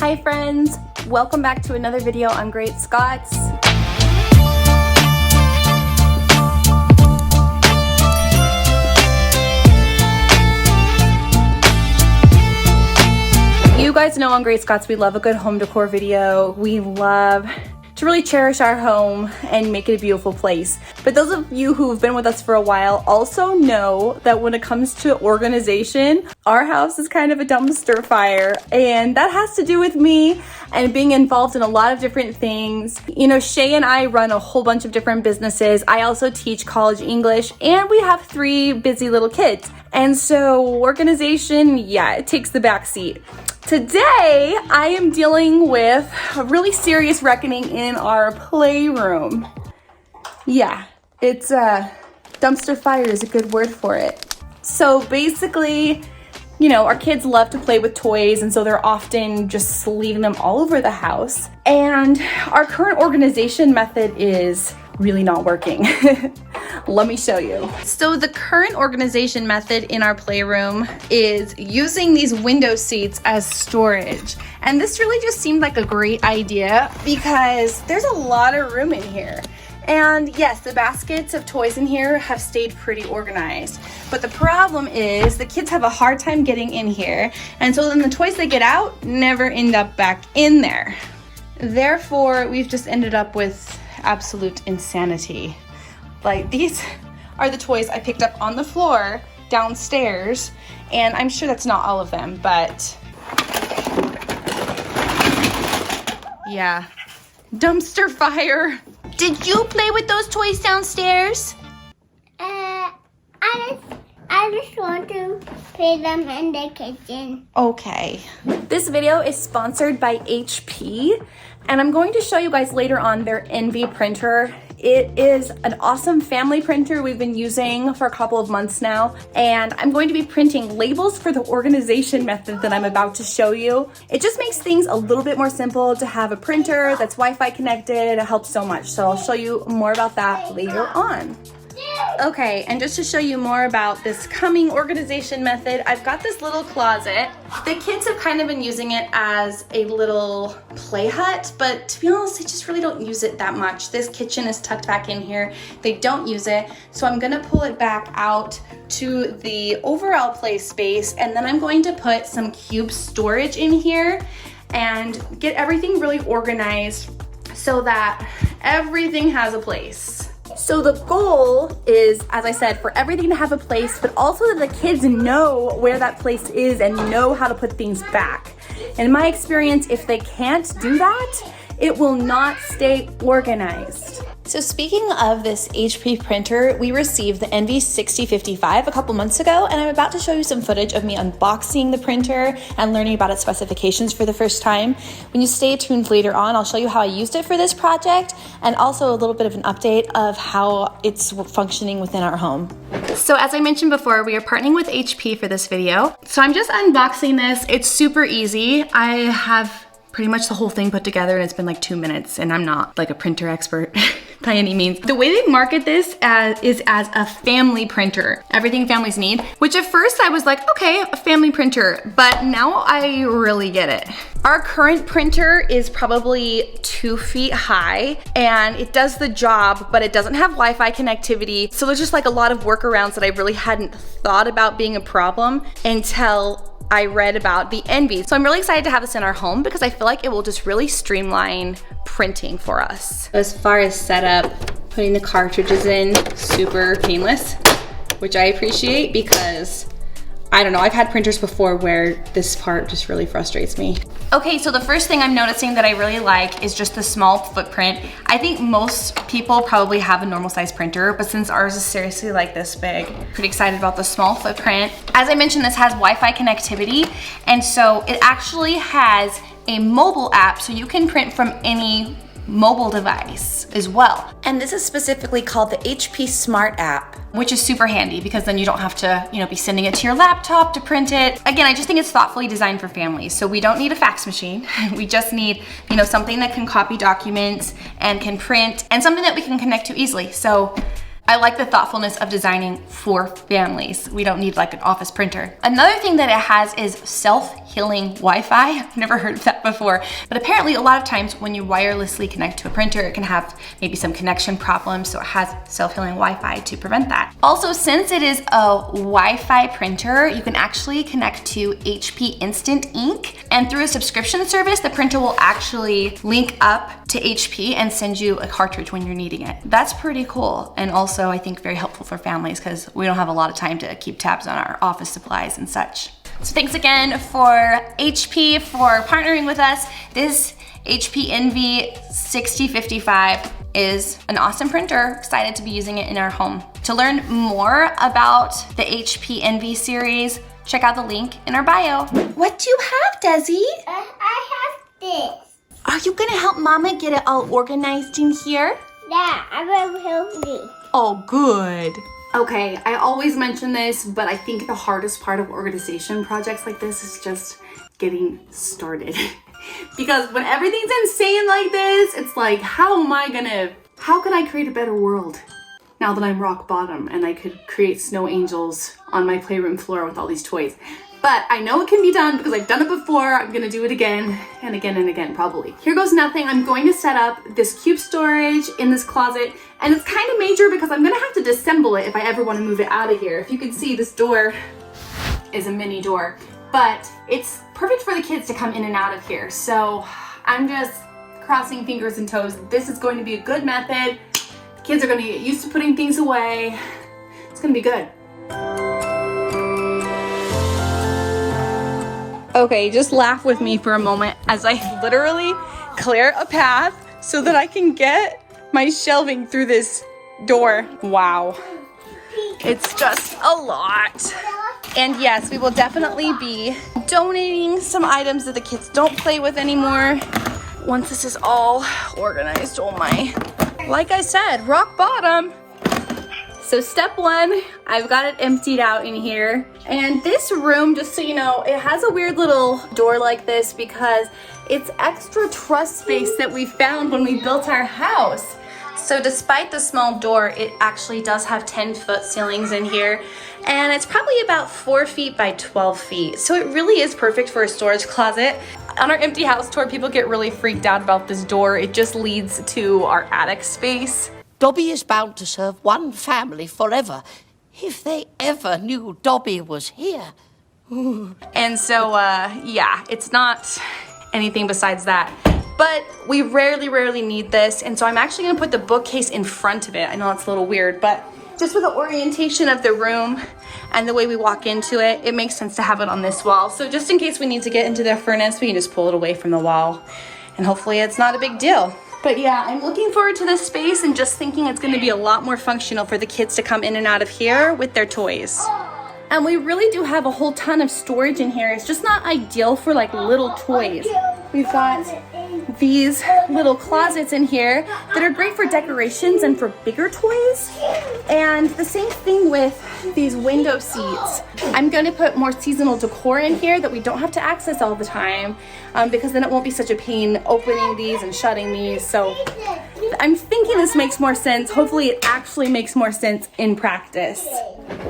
Hi friends, welcome back to another video on Great Scots. You guys know on Great Scots we love a good home decor video. We love to really cherish our home and make it a beautiful place. But those of you who have been with us for a while also know that when it comes to organization, our house is kind of a dumpster fire, and that has to do with me and being involved in a lot of different things. You know, Shaye and I run a whole bunch of different businesses. I also teach college English, and we have 3 busy little kids. And so organization, yeah, it takes the back seat. Today, I am dealing with a really serious reckoning in our playroom. Yeah, it's dumpster fire is a good word for it. So basically, you know, our kids love to play with toys, and so they're often just leaving them all over the house. And our current organization method is really not working. Let me show you. So the current organization method in our playroom is using these window seats as storage. And this really just seemed like a great idea because there's a lot of room in here. And yes, the baskets of toys in here have stayed pretty organized. But the problem is the kids have a hard time getting in here. And so then the toys they get out never end up back in there. Therefore, we've just ended up with absolute insanity. Like, these are the toys I picked up on the floor downstairs, and I'm sure that's not all of them, but yeah, dumpster fire. Did you play with those toys downstairs? I just want to play them in the kitchen. Okay. This video is sponsored by HP, and I'm going to show you guys later on their Envy printer. It is an awesome family printer we've been using for a couple of months now, and I'm going to be printing labels for the organization method that I'm about to show you. It just makes things a little bit more simple to have a printer that's Wi-Fi connected. It helps so much, so I'll show you more about that later on. Okay, and just to show you more about this coming organization method, I've got this little closet. The kids have kind of been using it as a little play hut, but to be honest, they just really don't use it that much. This kitchen is tucked back in here. They don't use it, so I'm gonna pull it back out to the overall play space, and then I'm going to put some cube storage in here and get everything really organized so that everything has a place. So the goal is, as I said, for everything to have a place, but also that the kids know where that place is and know how to put things back. In my experience, if they can't do that, it will not stay organized. So speaking of this HP printer, we received the Envy 6055 a couple months ago, and I'm about to show you some footage of me unboxing the printer and learning about its specifications for the first time. When you stay tuned later on, I'll show you how I used it for this project and also a little bit of an update of how it's functioning within our home. So as I mentioned before, we are partnering with HP for this video. So I'm just unboxing this. It's super easy. I have pretty much the whole thing put together, and it's been like 2 minutes, and I'm not like a printer expert by any means. The way they market this is as a family printer. Everything families need, which at first I was like, okay, a family printer, but now I really get it. Our current printer is probably 2 feet high, and it does the job, but it doesn't have Wi-Fi connectivity. So there's just like a lot of workarounds that I really hadn't thought about being a problem until I read about the Envy. So I'm really excited to have this in our home because I feel like it will just really streamline printing for us. As far as setup, putting the cartridges in, super painless, which I appreciate because I don't know, I've had printers before where this part just really frustrates me. Okay, so the first thing I'm noticing that I really like is just the small footprint. I think most people probably have a normal size printer, but since ours is seriously like this big, pretty excited about the small footprint. As I mentioned, this has Wi-Fi connectivity, and so it actually has a mobile app, so you can print from any mobile device as well. And this is specifically called the HP Smart app, which is super handy because then you don't have to, you know, be sending it to your laptop to print it. Again, I just think it's thoughtfully designed for families. So we don't need a fax machine. We just need, you know, something that can copy documents and can print and something that we can connect to easily. So I like the thoughtfulness of designing for families. We don't need like an office printer. Another thing that it has is self-healing Wi-Fi. I've never heard of that before, but apparently a lot of times when you wirelessly connect to a printer, it can have maybe some connection problems, so it has self-healing Wi-Fi to prevent that. Also, since it is a Wi-Fi printer, you can actually connect to HP Instant Ink, and through a subscription service, the printer will actually link up to HP and send you a cartridge when you're needing it. That's pretty cool, and also I think very helpful for families because we don't have a lot of time to keep tabs on our office supplies and such. So thanks again for HP for partnering with us. This HP Envy 6055 is an awesome printer. Excited to be using it in our home. To learn more about the HP Envy series, check out the link in our bio. What do you have, Desi? I have this. Are you gonna help Mama get it all organized in here? Yeah, I will help you. Oh, good. Okay, I always mention this, but I think the hardest part of organization projects like this is just getting started. Because when everything's insane like this, it's like, how can I create a better world now that I'm rock bottom and I could create snow angels on my playroom floor with all these toys? But I know it can be done because I've done it before. I'm gonna do it again and again and again, probably. Here goes nothing. I'm going to set up this cube storage in this closet, and it's kind of major because I'm gonna have to disassemble it if I ever want to move it out of here. If you can see, this door is a mini door, but it's perfect for the kids to come in and out of here. So I'm just crossing fingers and toes. This is going to be a good method. The kids are gonna get used to putting things away. It's gonna be good. Okay, just laugh with me for a moment as I literally clear a path so that I can get my shelving through this door. Wow. It's just a lot. And yes, we will definitely be donating some items that the kids don't play with anymore once this is all organized. Oh my. Like I said, rock bottom. So step one, I've got it emptied out in here. And this room, just so you know, it has a weird little door like this because it's extra truss space that we found when we built our house. So despite the small door, it actually does have 10-foot ceilings in here. And it's probably about 4 feet by 12 feet. So it really is perfect for a storage closet. On our empty house tour, people get really freaked out about this door. It just leads to our attic space. Dobby is bound to serve one family forever. If they ever knew Dobby was here. And so, yeah, it's not anything besides that. But we rarely need this. And so I'm actually gonna put the bookcase in front of it. I know it's a little weird, but just for the orientation of the room and the way we walk into it, it makes sense to have it on this wall. So just in case we need to get into the furnace, we can just pull it away from the wall. And hopefully it's not a big deal. But yeah, I'm looking forward to this space and just thinking it's gonna be a lot more functional for the kids to come in and out of here with their toys. And we really do have a whole ton of storage in here. It's just not ideal for like little toys. We've got these little closets in here that are great for decorations and for bigger toys. And the same thing with these window seats. I'm gonna put more seasonal decor in here that we don't have to access all the time because then it won't be such a pain opening these and shutting these. So I'm thinking this makes more sense. Hopefully it actually makes more sense in practice.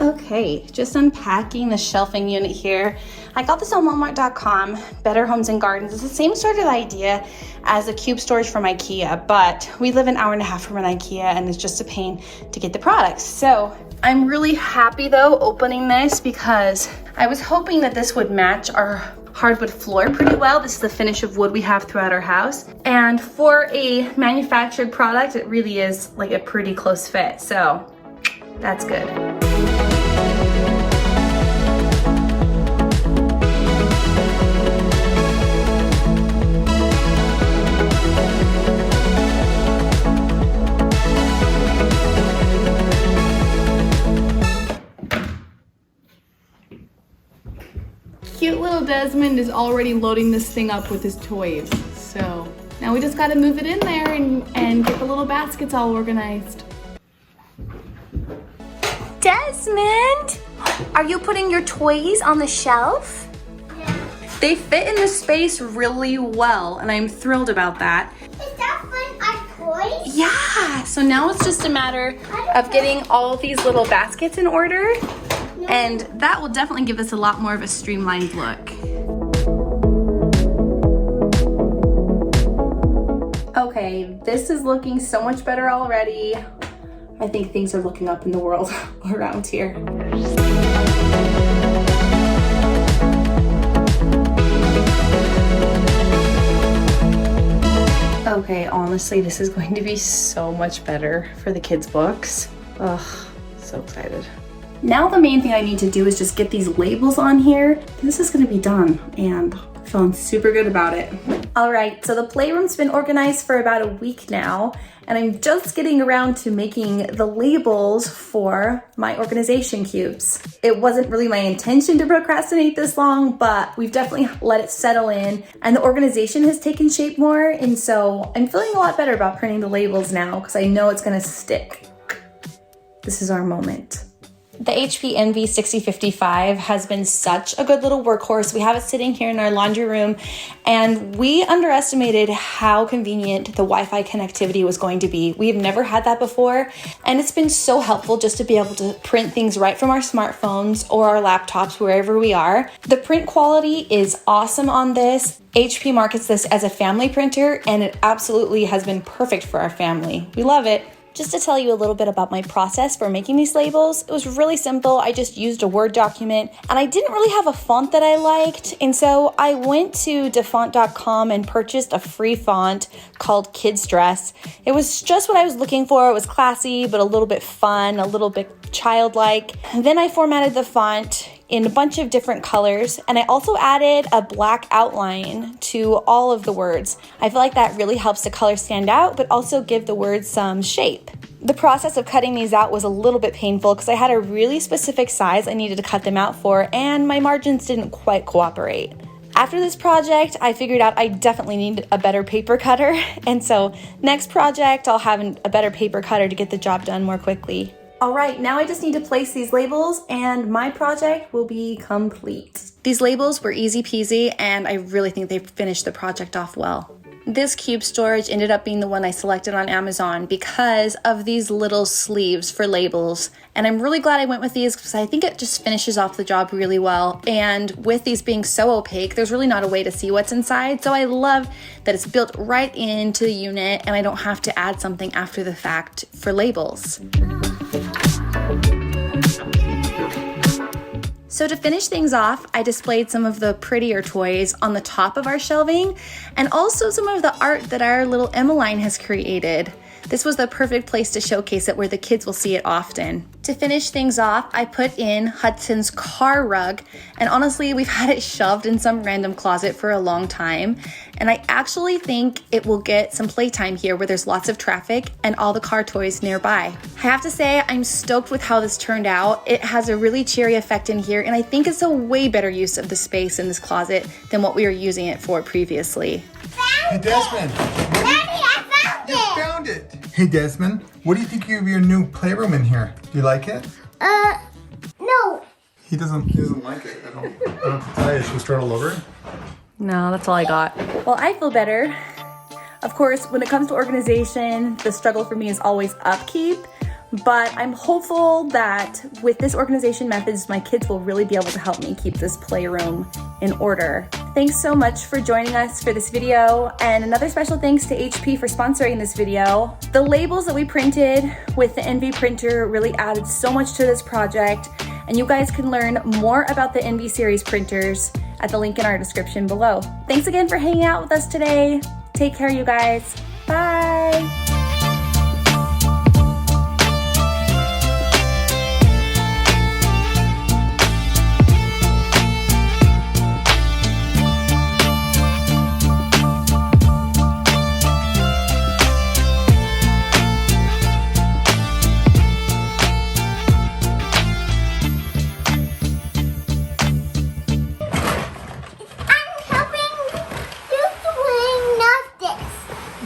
Okay, just unpacking the shelving unit here. I got this on Walmart.com, Better Homes and Gardens. It's the same sort of idea as a cube storage from IKEA, but we live an hour and a half from an IKEA and it's just a pain to get the products. So I'm really happy though opening this because I was hoping that this would match our hardwood floor pretty well. This is the finish of wood we have throughout our house. And for a manufactured product, it really is like a pretty close fit. So that's good. Cute little Desmond is already loading this thing up with his toys. So now we just gotta move it in there and get the little baskets all organized. Desmond, are you putting your toys on the shelf? Yeah. They fit in the space really well, and I'm thrilled about that. Is that when our toys? Yeah, so now it's just a matter of getting all these little baskets in order, and that will definitely give us a lot more of a streamlined look. Okay, this is looking so much better already. I think things are looking up in the world around here. Okay, honestly, this is going to be so much better for the kids' books. Ugh, so excited. Now the main thing I need to do is just get these labels on here. This is gonna be done, and I'm feeling super good about it. All right, so the playroom's been organized for about a week now, and I'm just getting around to making the labels for my organization cubes. It wasn't really my intention to procrastinate this long, but we've definitely let it settle in, and the organization has taken shape more, and so I'm feeling a lot better about printing the labels now because I know it's gonna stick. This is our moment. The HP Envy 6055 has been such a good little workhorse. We have it sitting here in our laundry room, and we underestimated how convenient the Wi-Fi connectivity was going to be. We've never had that before, and it's been so helpful just to be able to print things right from our smartphones or our laptops wherever we are. The print quality is awesome on this. HP markets this as a family printer, and it absolutely has been perfect for our family. We love it. Just to tell you a little bit about my process for making these labels, it was really simple. I just used a Word document, and I didn't really have a font that I liked, and so I went to defont.com and purchased a free font called Kids Dress. It was just what I was looking for. It was classy, but a little bit fun, a little bit childlike. Then I formatted the font in a bunch of different colors, and I also added a black outline to all of the words. I feel like that really helps the color stand out, but also give the words some shape. The process of cutting these out was a little bit painful because I had a really specific size I needed to cut them out for, and my margins didn't quite cooperate. After this project, I figured out I definitely need a better paper cutter, and so next project, I'll have a better paper cutter to get the job done more quickly. All right, now I just need to place these labels and my project will be complete. These labels were easy peasy, and I really think they finished the project off well. This cube storage ended up being the one I selected on Amazon because of these little sleeves for labels. And I'm really glad I went with these because I think it just finishes off the job really well. And with these being so opaque, there's really not a way to see what's inside. So I love that it's built right into the unit and I don't have to add something after the fact for labels. So to finish things off, I displayed some of the prettier toys on the top of our shelving and also some of the art that our little Emmeline has created. This was the perfect place to showcase it where the kids will see it often. To finish things off, I put in Hudson's car rug, and honestly, we've had it shoved in some random closet for a long time, and I actually think it will get some playtime here where there's lots of traffic and all the car toys nearby. I have to say, I'm stoked with how this turned out. It has a really cheery effect in here, and I think it's a way better use of the space in this closet than what we were using it for previously. Hey, Desmond. Daddy, I found You it! found it. Hey, Desmond. What do you think of your new playroom in here? Do you like it? No. He doesn't like it. I don't have to tell you. Should we start all over? No, that's all I got. Well, I feel better. Of course, when it comes to organization, the struggle for me is always upkeep, but I'm hopeful that with this organization methods, my kids will really be able to help me keep this playroom in order. Thanks so much for joining us for this video, and another special thanks to HP for sponsoring this video. The labels that we printed with the Envy printer really added so much to this project, and you guys can learn more about the Envy series printers at the link in our description below. Thanks again for hanging out with us today. Take care, you guys. Bye.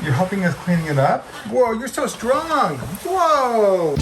You're helping us cleaning it up? Whoa, you're so strong. Whoa.